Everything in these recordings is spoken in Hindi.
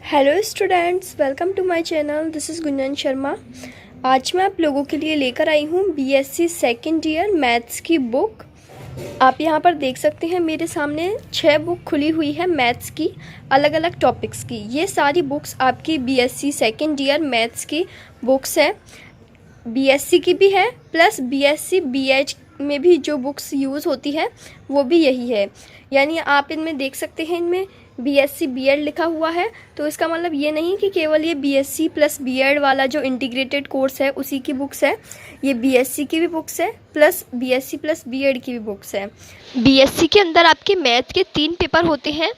Hello students, welcome to my channel. This is Gunjan Sharma. आज मैं आप लोगों के लिए लेकर आई हूँ बीएससी सेकेंड ईयर मैथ्स की बुक। आप यहाँ पर देख सकते हैं मेरे सामने 6 बुक खुली हुई है मैथ्स की, अलग अलग टॉपिक्स की। ये सारी बुक्स आपकी बीएससी सेकेंड ईयर मैथ्स की बुक्स है। बीएससी की भी है प्लस बीएससी बीएड में भी जो बुक्स यूज़ होती है वो भी यही है। यानी आप इनमें देख सकते हैं, इनमें बीएससी बीएड लिखा हुआ है, तो इसका मतलब ये नहीं कि केवल ये बीएससी प्लस बीएड वाला जो इंटीग्रेटेड कोर्स है उसी की बुक्स है। ये बीएससी की भी बुक्स है प्लस बीएससी प्लस बीएड की भी बुक्स है। बीएससी के अंदर आपके मैथ के 3 पेपर होते हैं,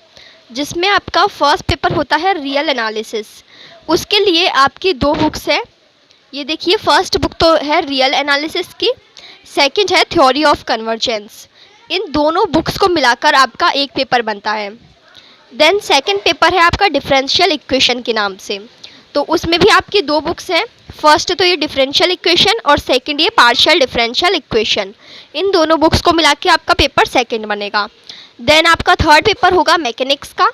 जिसमें आपका फर्स्ट पेपर होता है रियल एनालिसिस। उसके लिए आपकी 2 बुक्स है। ये देखिए, फर्स्ट बुक तो है रियल एनालिसिस की, सेकंड है थ्योरी ऑफ कन्वर्जेंस। इन दोनों बुक्स को मिलाकर आपका एक पेपर बनता है। देन सेकंड पेपर है आपका डिफरेंशियल इक्वेशन के नाम से। तो उसमें भी आपकी 2 बुक्स हैं। फर्स्ट तो ये डिफरेंशियल इक्वेशन और सेकंड ये पार्शियल डिफरेंशियल इक्वेशन। इन दोनों बुक्स को मिला के आपका पेपर सेकंड बनेगा। देन आपका थर्ड पेपर होगा मैकेनिक्स का।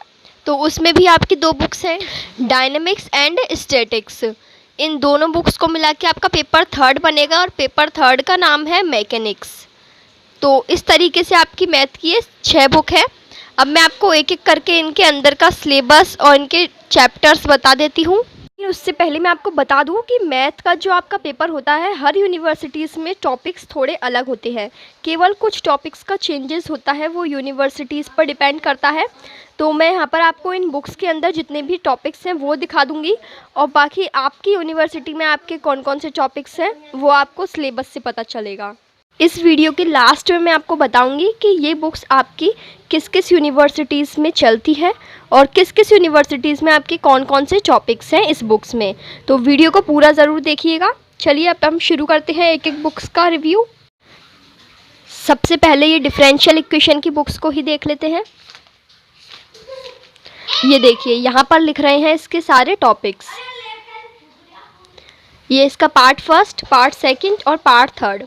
तो उसमें भी आपकी 2 बुक्स हैं, डायनेमिक्स एंड स्टैटिक्स। इन दोनों बुक्स को मिला के आपका पेपर थर्ड बनेगा और पेपर थर्ड का नाम है मैकेनिक्स। तो इस तरीके से आपकी मैथ की ये 6 बुक है। अब मैं आपको एक एक करके इनके अंदर का सिलेबस और इनके चैप्टर्स बता देती हूँ। उससे पहले मैं आपको बता दूं कि मैथ का जो आपका पेपर होता है, हर यूनिवर्सिटीज़ में टॉपिक्स थोड़े अलग होते हैं। केवल कुछ टॉपिक्स का चेंजेस होता है, वो यूनिवर्सिटीज़ पर डिपेंड करता है। तो मैं यहाँ पर आपको इन बुक्स के अंदर जितने भी टॉपिक्स हैं वो दिखा दूँगी, और बाकी आपकी यूनिवर्सिटी में आपके कौन कौन से टॉपिक्स हैं वो आपको सिलेबस से पता चलेगा। इस वीडियो के लास्ट में मैं आपको बताऊंगी कि ये बुक्स आपकी किस किस यूनिवर्सिटीज़ में चलती है और किस किस यूनिवर्सिटीज़ में आपके कौन कौन से टॉपिक्स हैं इस बुक्स में। तो वीडियो को पूरा ज़रूर देखिएगा। चलिए अब हम शुरू करते हैं एक एक बुक्स का रिव्यू। सबसे पहले ये डिफरेंशियल इक्वेशन की बुक्स को ही देख लेते हैं। ये देखिए, यहाँ पर लिख रहे हैं इसके सारे टॉपिक्स। ये इसका पार्ट फर्स्ट, पार्ट सेकेंड और पार्ट थर्ड।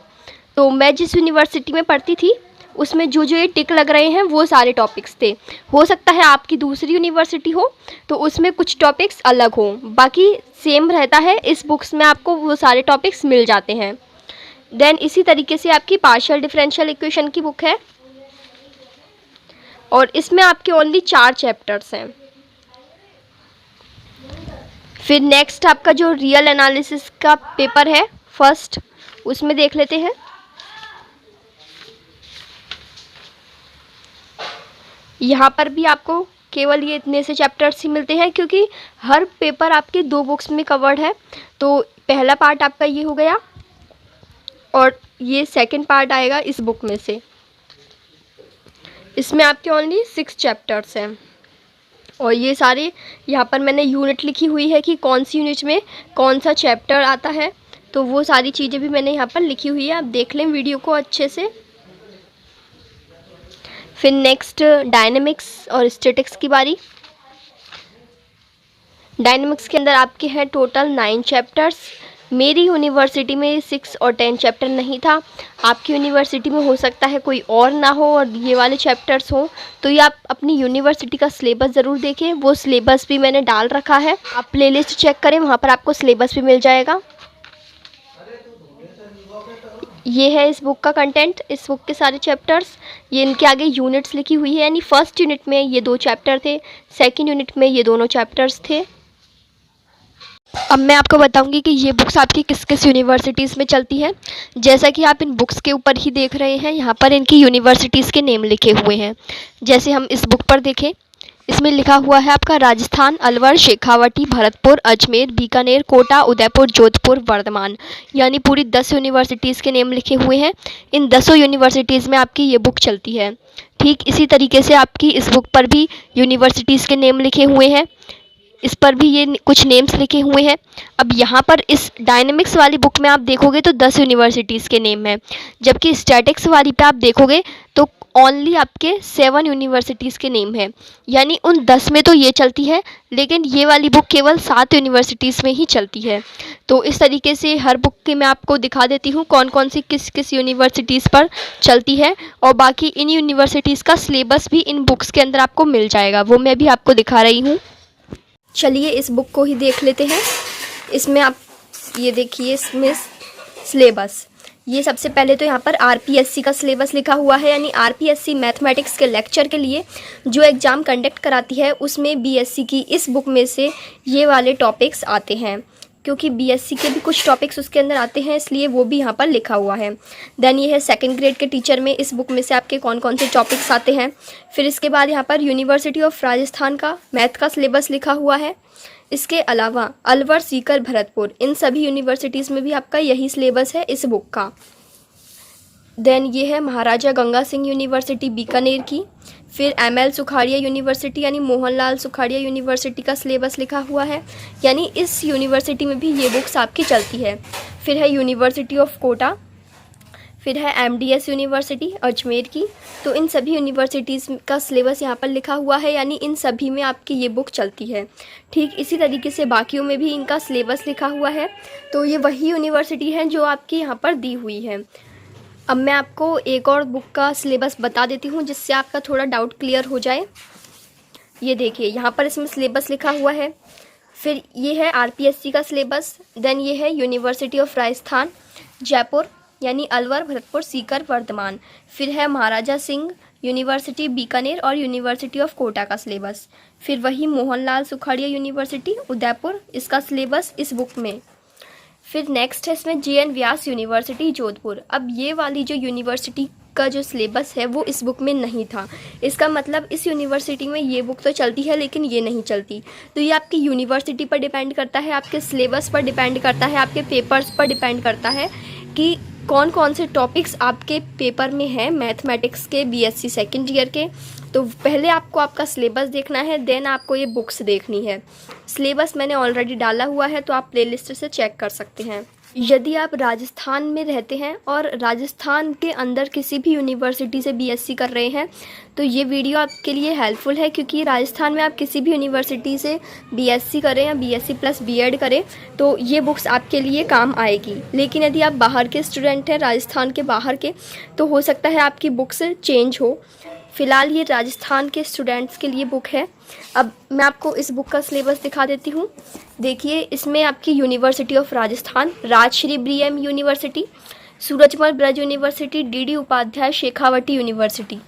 तो मैं जिस यूनिवर्सिटी में पढ़ती थी उसमें जो जो ये टिक लग रहे हैं वो सारे टॉपिक्स थे। हो सकता है आपकी दूसरी यूनिवर्सिटी हो तो उसमें कुछ टॉपिक्स अलग हों, बाकी सेम रहता है। इस बुक्स में आपको वो सारे टॉपिक्स मिल जाते हैं। देन इसी तरीके से आपकी पार्शियल डिफरेंशियल इक्वेशन की बुक है और इसमें आपके ओनली 4 चैप्टर्स हैं। फिर नेक्स्ट आपका जो रियल एनालिसिस का पेपर है फर्स्ट, उसमें देख लेते हैं। यहाँ पर भी आपको केवल ये इतने से चैप्टर्स ही मिलते हैं, क्योंकि हर पेपर आपके 2 बुक्स में कवर्ड है। तो पहला पार्ट आपका ये हो गया और ये सेकंड पार्ट आएगा इस बुक में से। इसमें आपके ओनली 6 चैप्टर्स हैं और ये सारे यहाँ पर मैंने यूनिट लिखी हुई है कि कौन सी यूनिट में कौन सा चैप्टर आता है। तो वो सारी चीज़ें भी मैंने यहाँ पर लिखी हुई है, आप देख लें वीडियो को अच्छे से। फिर नेक्स्ट डायनेमिक्स और स्टैटिक्स की बारी। डायनेमिक्स के अंदर आपके हैं टोटल 9 चैप्टर्स। मेरी यूनिवर्सिटी में 6 और 10 चैप्टर नहीं था। आपकी यूनिवर्सिटी में हो सकता है कोई और ना हो और ये वाले चैप्टर्स हों। तो ये आप अपनी यूनिवर्सिटी का सिलेबस ज़रूर देखें, वो सिलेबस भी मैंने डाल रखा है। आप प्लेलिस्ट चेक करें, वहाँ पर आपको सिलेबस भी मिल जाएगा। ये है इस बुक का कंटेंट, इस बुक के सारे चैप्टर्स। ये इनके आगे यूनिट्स लिखी हुई है, यानी फर्स्ट यूनिट में ये 2 चैप्टर थे, सेकंड यूनिट में ये दोनों चैप्टर्स थे। अब मैं आपको बताऊंगी कि ये बुक्स आपकी किस किस यूनिवर्सिटीज़ में चलती हैं। जैसा कि आप इन बुक्स के ऊपर ही देख रहे हैं, यहाँ पर इनकी यूनिवर्सिटीज़ के नेम लिखे हुए हैं। जैसे हम इस बुक पर देखें, इसमें लिखा हुआ है आपका राजस्थान, अलवर, शेखावाटी, भरतपुर, अजमेर, बीकानेर, कोटा, उदयपुर, जोधपुर, वर्धमान, यानी पूरी 10 यूनिवर्सिटीज़ के नेम लिखे हुए हैं। इन 10 यूनिवर्सिटीज़ में आपकी ये बुक चलती है। ठीक इसी तरीके से आपकी इस बुक पर भी यूनिवर्सिटीज़ के नेम लिखे हुए हैं, इस पर भी ये कुछ नेम्स लिखे हुए हैं। अब यहाँ पर इस डायनेमिक्स वाली बुक में आप देखोगे तो 10 यूनिवर्सिटीज़ के नेम हैं, जबकि स्टैटिक्स वाली पे आप देखोगे तो ओनली आपके 7 यूनिवर्सिटीज़ के नेम हैं। यानी उन 10 में तो ये चलती है, लेकिन ये वाली बुक केवल 7 यूनिवर्सिटीज़ में ही चलती है। तो इस तरीके से हर बुक के मैं आपको दिखा देती हूँ कौन कौन सी किस किस यूनिवर्सिटीज़ पर चलती है, और बाकी इन यूनिवर्सिटीज़ का सिलेबस भी इन बुक्स के अंदर आपको मिल जाएगा, वो मैं भी आपको दिखा रही हूँ। चलिए इस बुक को ही देख लेते हैं। इसमें आप ये देखिए, इसमें सिलेबस, ये सबसे पहले तो यहाँ पर आरपीएससी का सिलेबस लिखा हुआ है, यानी आरपीएससी मैथमेटिक्स के लेक्चर के लिए जो एग्ज़ाम कंडक्ट कराती है उसमें बीएससी की इस बुक में से ये वाले टॉपिक्स आते हैं, क्योंकि बीएससी के भी कुछ टॉपिक्स उसके अंदर आते हैं, इसलिए वो भी यहाँ पर लिखा हुआ है। देन ये है सेकंड ग्रेड के टीचर में इस बुक में से आपके कौन कौन से टॉपिक्स आते हैं। फिर इसके बाद यहाँ पर यूनिवर्सिटी ऑफ राजस्थान का मैथ का सिलेबस लिखा हुआ है। इसके अलावा अलवर, सीकर, भरतपुर, इन सभी यूनिवर्सिटीज़ में भी आपका यही सिलेबस है इस बुक का। देन ये है महाराजा गंगा सिंह यूनिवर्सिटी बीकानेर की। फिर एमएल सुखाड़िया यूनिवर्सिटी यानी मोहनलाल सुखाड़िया यूनिवर्सिटी का सिलेबस लिखा हुआ है, यानी इस यूनिवर्सिटी में भी ये बुक्स आपकी चलती है। फिर है यूनिवर्सिटी ऑफ कोटा, फिर है एमडीएस यूनिवर्सिटी अजमेर की। तो इन सभी यूनिवर्सिटीज़ का सिलेबस यहाँ पर लिखा हुआ है, यानी इन सभी में आपकी ये बुक चलती है। ठीक इसी तरीके से बाकियों में भी इनका सिलेबस लिखा हुआ है। तो ये वही यूनिवर्सिटी है जो आपकी यहाँ पर दी हुई है। अब मैं आपको एक और बुक का सिलेबस बता देती हूँ, जिससे आपका थोड़ा डाउट क्लियर हो जाए। ये देखिए, यहाँ पर इसमें सिलेबस लिखा हुआ है। फिर ये है आरपीएससी का सिलेबस। देन ये है यूनिवर्सिटी ऑफ राजस्थान जयपुर, यानी अलवर, भरतपुर, सीकर, वर्धमान। फिर है महाराजा सिंह यूनिवर्सिटी बीकानेर और यूनिवर्सिटी ऑफ कोटा का सिलेबस। फिर वही मोहनलाल सुखाड़िया यूनिवर्सिटी उदयपुर, इसका सिलेबस इस बुक में। फिर नेक्स्ट है इसमें JN व्यास यूनिवर्सिटी जोधपुर। अब ये वाली जो यूनिवर्सिटी का जो सिलेबस है वो इस बुक में नहीं था। इसका मतलब इस यूनिवर्सिटी में ये बुक तो चलती है लेकिन ये नहीं चलती। तो ये आपकी यूनिवर्सिटी पर डिपेंड करता है, आपके सिलेबस पर डिपेंड करता है, आपके पेपर्स पर डिपेंड करता है कि कौन कौन से टॉपिक्स आपके पेपर में हैं मैथमेटिक्स के बीएससी सेकेंड ईयर के। तो पहले आपको आपका सिलेबस देखना है, देन आपको ये बुक्स देखनी है। सिलेबस मैंने ऑलरेडी डाला हुआ है, तो आप प्लेलिस्ट से चेक कर सकते हैं। यदि आप राजस्थान में रहते हैं और राजस्थान के अंदर किसी भी यूनिवर्सिटी से बीएससी कर रहे हैं तो ये वीडियो आपके लिए हेल्पफुल है, क्योंकि राजस्थान में आप किसी भी यूनिवर्सिटी से बीएससी करें या बीएससी प्लस बीएड करें तो ये बुक्स आपके लिए काम आएगी। लेकिन यदि आप बाहर के स्टूडेंट हैं, राजस्थान के बाहर के, तो हो सकता है आपकी बुक्स चेंज हो। फ़िलहाल ये राजस्थान के स्टूडेंट्स के लिए बुक है। अब मैं आपको इस बुक का सिलेबस दिखा देती हूँ। देखिए, इसमें आपकी यूनिवर्सिटी ऑफ राजस्थान, राजश्री ब्रीएम university, Surajmal Braj university, DD Upadhyay Shekhawati university,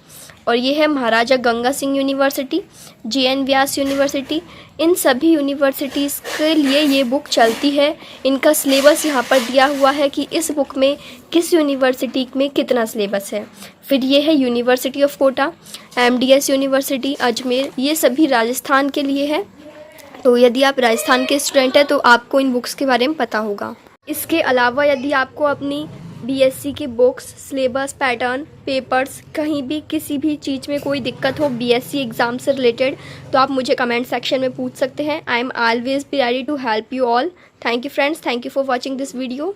और ये है Maharaja Ganga Singh university, JN Vyas university. इन सभी यूनिवर्सिटीज़ के लिए ये बुक चलती है। इनका सिलेबस यहाँ पर दिया हुआ है कि इस बुक में किस यूनिवर्सिटी में कितना सिलेबस है। फिर ये है university of Kota, MDS university Ajmer, ये सभी राजस्थान के लिए है। तो यदि आप राजस्थान के स्टूडेंट हैं तो आपको इन बुक्स के बारे में पता होगा। इसके अलावा यदि आपको अपनी बीएससी की बुक्स, सिलेबस, पैटर्न, पेपर्स, कहीं भी किसी भी चीज़ में कोई दिक्कत हो बीएससी एग्ज़ाम से रिलेटेड, तो आप मुझे कमेंट सेक्शन में पूछ सकते हैं। I am always be ready to help you all. Thank you friends, thank you for watching this video.